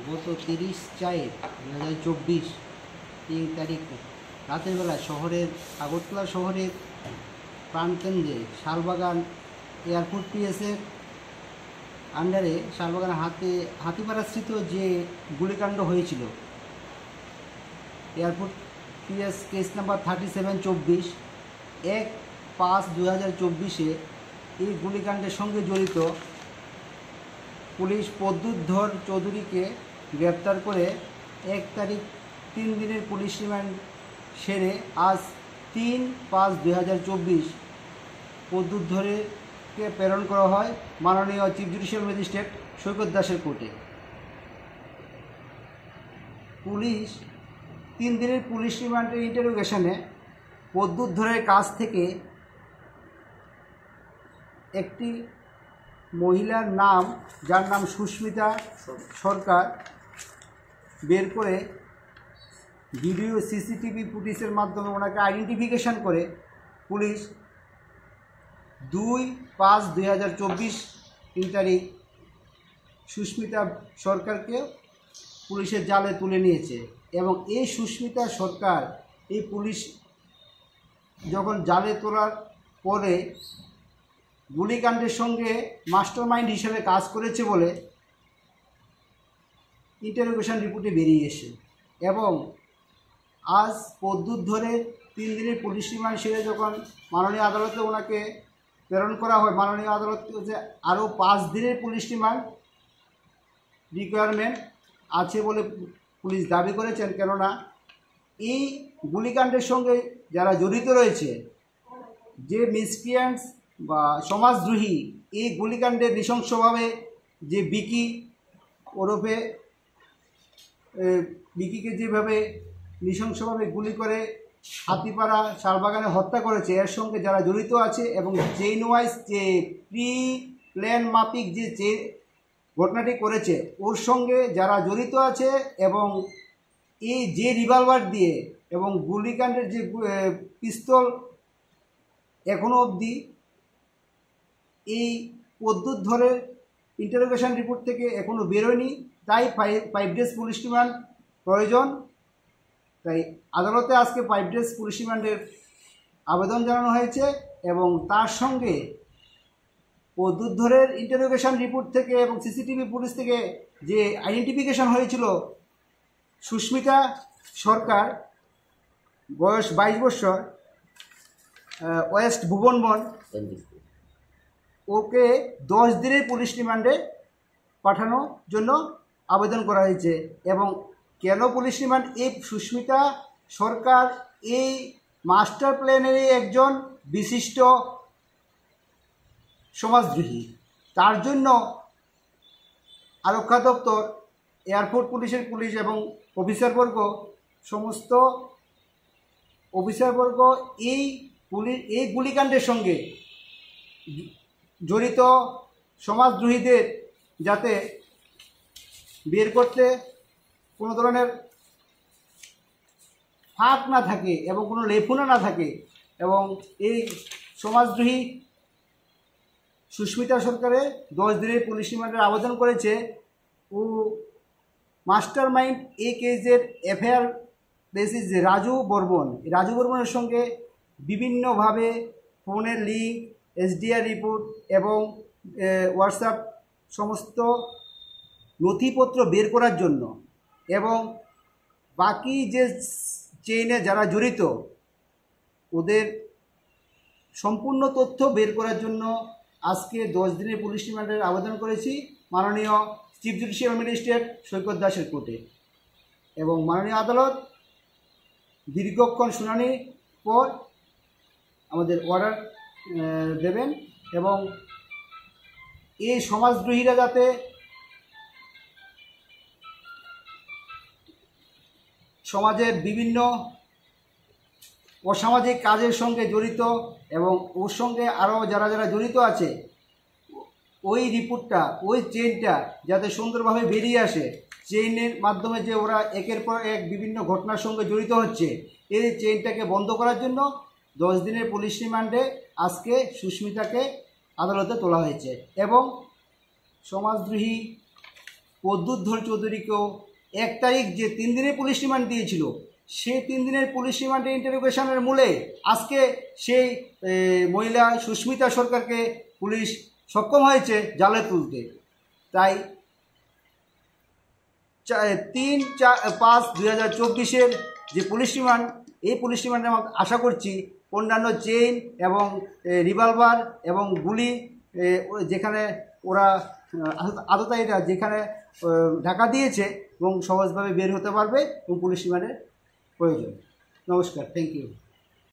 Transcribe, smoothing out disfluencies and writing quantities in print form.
গত 30/4/2024 3 তারিখ রাতের বেলা শহরের আগরতলা শহরের প্রাণকেন্দ্রে শালবাগান এয়ারপোর্ট পিএসের আন্ডারে শালবাগান হাতিপাড়াস্থিত যে গুলিকাণ্ড হয়েছিল, এয়ারপোর্ট পিএস কেস নাম্বার 3724 1/5/2024 এই গুলিকাণ্ডের সঙ্গে জড়িত পুলিশ প্রদ্যুৎধর চৌধুরীকে গ্রেপ্তার করে 1 তারিখ 3 দিনের পুলিশ রিমান্ড সেরে আজ 3/5/2024 প্রদ্যুৎধরকে প্রেরণ করা হয় মাননীয় চিফ জুডিশিয়াল ম্যাজিস্ট্রেট সৈকত দাসের কোর্টে। পুলিশ 3 দিনের পুলিশ রিমান্ডের ইন্টারোগেশনে প্রদ্যুৎধরের কাছ থেকে একটি মহিলার নাম, যার নাম সুস্মিতা সরকার, বের করে ভিডিও সিসিটিভি ফুটেজের মাধ্যমে ওনাকে আইডেন্টিফিকেশান করে পুলিশ 2/5/2024 তারিখ সুস্মিতা সরকারকে পুলিশের জালে তুলে নিয়েছে। এবং এই সুস্মিতা সরকার এই পুলিশ যখন জালে তোলার পরে গুলিকাণ্ডের সঙ্গে মাস্টারমাইন্ড হিসেবে কাজ করেছে বলে ইন্টারোগেশন রিপোর্টে বেরিয়ে এসে, এবং আজ প্রদ্যুৎধরের 3 দিনের পুলিশ রিমান্ড সেরে যখন মাননীয় আদালতে ওনাকে প্রেরণ করা হয়, মাননীয় আদালত যে আরও 5 দিনের পুলিশ রিমান্ড রিকোয়ারমেন্ট আছে বলে পুলিশ দাবি করেছেন। কেননা এই গুলিকাণ্ডের সঙ্গে যারা জড়িত রয়েছে, যে মিসক্রিয়েন্টস বা সমাজদ্রোহী এই গুলিকাণ্ডে নৃশংসভাবে যে বিকি ওরফে বিকিকে যেভাবে নৃশংসভাবে গুলি করে হাতিপাড়া শালবাগানে হত্যা করেছে, এর সঙ্গে যারা জড়িত আছে এবং চেইন ওয়াইজ যে প্রি প্ল্যান মাফিক যে ঘটনাটি করেছে ওর সঙ্গে যারা জড়িত আছে, এবং এই যে রিভলভার দিয়ে এবং গুলিকাণ্ডের যে পিস্তল এখনও অবধি এই প্রদ্যুৎধরের ইন্টারোগেশন রিপোর্ট থেকে এখনও বেরোয়নি, তাই 5 ডেজ পুলিশ রিমান্ড প্রয়োজন। তাই আদালতে আজকে 5 ডেজ পুলিশ রিমান্ডের আবেদন জানানো হয়েছে, এবং তার সঙ্গে প্রদ্যুৎধরের ইন্টারোগেশন রিপোর্ট থেকে এবং সিসিটিভি ফুটেজ থেকে যে আইডেন্টিফিকেশন হয়েছিল সুস্মিতা সরকার, বয়স 22 বছর, ওয়েস্ট ভুবনবন, ওকে 10 দিনের পুলিশ রিমান্ডে পাঠানোর জন্য আবেদন করা হয়েছে। এবং কেন পুলিশ রিমান্ড? এই সুস্মিতা সরকার এই মাস্টার প্ল্যানেরই একজন বিশিষ্ট সমাজদ্রোহী, তার জন্য আরক্ষা দপ্তর, এয়ারপোর্ট পুলিশের পুলিশ এবং অফিসারবর্গ, সমস্ত অফিসারবর্গ এই গুলিকাণ্ডের সঙ্গে জড়িত সমাজদ্রোহীদের যাতে বের করতে কোনো ধরনের ফাঁক না থাকে এবং কোনো লেফুনা না থাকে, এবং এই সমাজদ্রোহী সুস্মিতা সরকারের 10 দিনের পুলিশ রিমান্ডের আবেদন করেছে। ও মাস্টার মাইন্ড এই কেসের এফআইআর বেসিস যে রাজু বর্মনের সঙ্গে বিভিন্নভাবে ফোনের লিঙ্ক, এসডিআর রিপোর্ট এবং হোয়াটসঅ্যাপ সমস্ত নথিপত্র বের করার জন্য, এবং বাকি যে চেইনে যারা জড়িত ওদের সম্পূর্ণ তথ্য বের করার জন্য আজকে 10 দিনের পুলিশ রিমান্ডের আবেদন করেছি মাননীয় চিফ জুডিশিয়াল ম্যাজিস্ট্রেট সৈকত দাসের কোর্টে। এবং মাননীয় আদালত দীর্ঘক্ষণ শুনানির পর আমাদের অর্ডার দেবেন, এবং এই সমাজদ্রোহীরা যাতে সমাজের বিভিন্ন অসামাজিক কাজের সঙ্গে জড়িত এবং ওর সঙ্গে আরও যারা যারা জড়িত আছে, ওই রিপোর্টটা, ওই চেইনটা যাতে সুন্দরভাবে বেরিয়ে আসে, চেইনের মাধ্যমে যে ওরা একের পর এক বিভিন্ন ঘটনার সঙ্গে জড়িত হচ্ছে, এই চেইনটাকে বন্ধ করার জন্য 10 দিনের পুলিশ রিমান্ডে আজকে সুস্মিতাকে আদালতে তোলা হয়েছে। এবং সমাজদ্রোহী প্রদ্যুৎধর চৌধুরীকেও 1 তারিখ যে 3 দিনের পুলিশ রিমান্ড দিয়েছিল, সেই 3 দিনের পুলিশ রিমান্ডের ইন্টারোগেশনের মূলে আজকে সেই মহিলা সুস্মিতা সরকারকে পুলিশ সক্ষম হয়েছে জালে তুলতে। তাই 3-5-2024 যে পুলিশ রিমান্ড, এই পুলিশ রিমান্ডে আমরা আশা করছি অন্যান্য চেইন এবং রিভলভার এবং গুলি যেখানে ওরা আততায়ীরা যেখানে ঢাকা দিয়েছে এবং সহজভাবে বের হতে পারবে এবং পুলিশ রিমান্ডের প্রয়োজন। নমস্কার, থ্যাংক ইউ।